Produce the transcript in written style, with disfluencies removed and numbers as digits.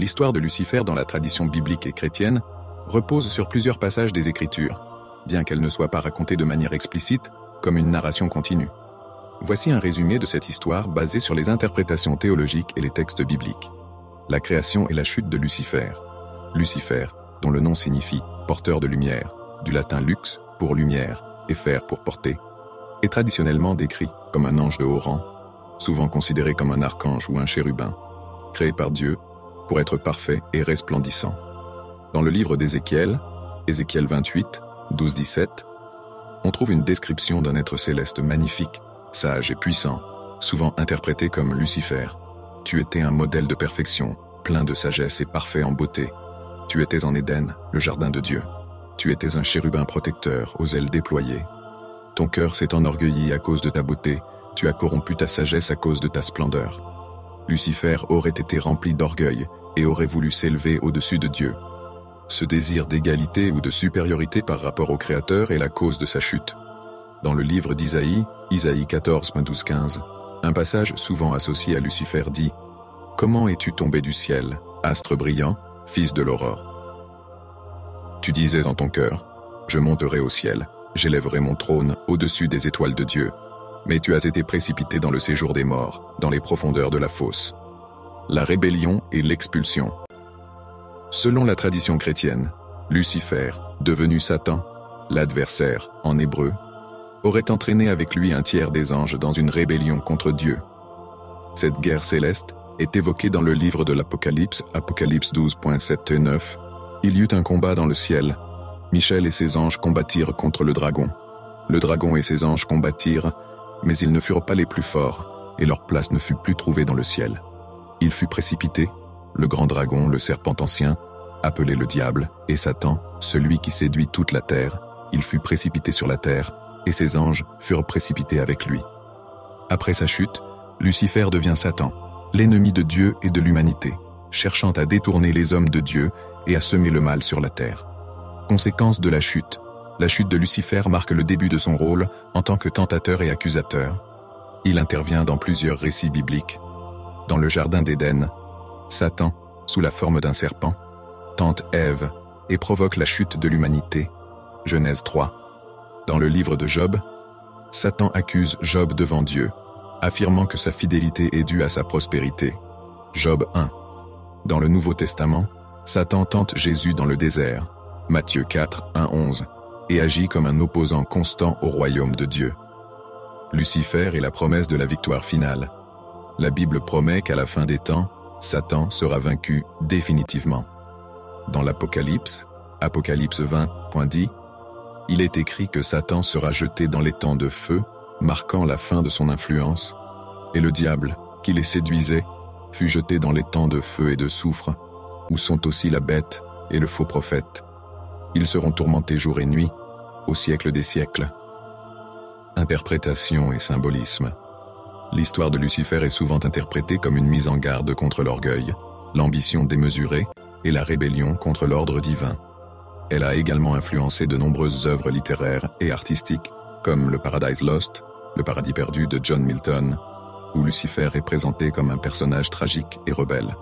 L'histoire de Lucifer dans la tradition biblique et chrétienne repose sur plusieurs passages des Écritures, bien qu'elle ne soit pas racontée de manière explicite, comme une narration continue. Voici un résumé de cette histoire basé sur les interprétations théologiques et les textes bibliques. La création et la chute de Lucifer. Lucifer, dont le nom signifie « porteur de lumière », du latin lux pour lumière et fer pour porter, est traditionnellement décrit comme un ange de haut rang, souvent considéré comme un archange ou un chérubin, créé par Dieu pour être parfait et resplendissant. Dans le livre d'Ézéchiel, Ézéchiel 28, 12-17, on trouve une description d'un être céleste magnifique, sage et puissant, souvent interprété comme Lucifer. Tu étais un modèle de perfection, plein de sagesse et parfait en beauté. Tu étais en Éden, le jardin de Dieu. Tu étais un chérubin protecteur, aux ailes déployées. Ton cœur s'est enorgueilli à cause de ta beauté, tu as corrompu ta sagesse à cause de ta splendeur. Lucifer aurait été rempli d'orgueil et aurait voulu s'élever au-dessus de Dieu. Ce désir d'égalité ou de supériorité par rapport au Créateur est la cause de sa chute. Dans le livre d'Isaïe, Isaïe 14, 12-15, un passage souvent associé à Lucifer dit « Comment es-tu tombé du ciel, astre brillant, fils de l'aurore ?» Tu disais en ton cœur « Je monterai au ciel, j'élèverai mon trône au-dessus des étoiles de Dieu. » Mais tu as été précipité dans le séjour des morts, dans les profondeurs de la fosse. La rébellion et l'expulsion. Selon la tradition chrétienne, Lucifer, devenu Satan, l'adversaire en hébreu, aurait entraîné avec lui un tiers des anges dans une rébellion contre Dieu. Cette guerre céleste est évoquée dans le livre de l'Apocalypse, Apocalypse 12.7 et 9. Il y eut un combat dans le ciel. Michel et ses anges combattirent contre le dragon. Le dragon et ses anges combattirent, mais ils ne furent pas les plus forts, et leur place ne fut plus trouvée dans le ciel. Il fut précipité, le grand dragon, le serpent ancien, appelé le diable, et Satan, celui qui séduit toute la terre, il fut précipité sur la terre, et ses anges furent précipités avec lui. Après sa chute, Lucifer devient Satan, l'ennemi de Dieu et de l'humanité, cherchant à détourner les hommes de Dieu et à semer le mal sur la terre. Conséquence de la chute de Lucifer marque le début de son rôle en tant que tentateur et accusateur. Il intervient dans plusieurs récits bibliques. Dans le jardin d'Éden, Satan, sous la forme d'un serpent, tente Ève et provoque la chute de l'humanité. Genèse 3. Dans le livre de Job, Satan accuse Job devant Dieu, affirmant que sa fidélité est due à sa prospérité. Job 1. Dans le Nouveau Testament, Satan tente Jésus dans le désert. Matthieu 4, 1-11. Et agit comme un opposant constant au royaume de Dieu. Lucifer est la promesse de la victoire finale. La Bible promet qu'à la fin des temps, Satan sera vaincu définitivement. Dans l'Apocalypse, Apocalypse 20, dit, il est écrit que Satan sera jeté dans les temps de feu, marquant la fin de son influence, et le diable, qui les séduisait, fut jeté dans les temps de feu et de soufre, où sont aussi la bête et le faux prophète. Ils seront tourmentés jour et nuit, au siècle des siècles. Interprétation et symbolisme. L'histoire de Lucifer est souvent interprétée comme une mise en garde contre l'orgueil, l'ambition démesurée et la rébellion contre l'ordre divin. Elle a également influencé de nombreuses œuvres littéraires et artistiques, comme le Paradise Lost, le Paradis perdu de John Milton, où Lucifer est présenté comme un personnage tragique et rebelle.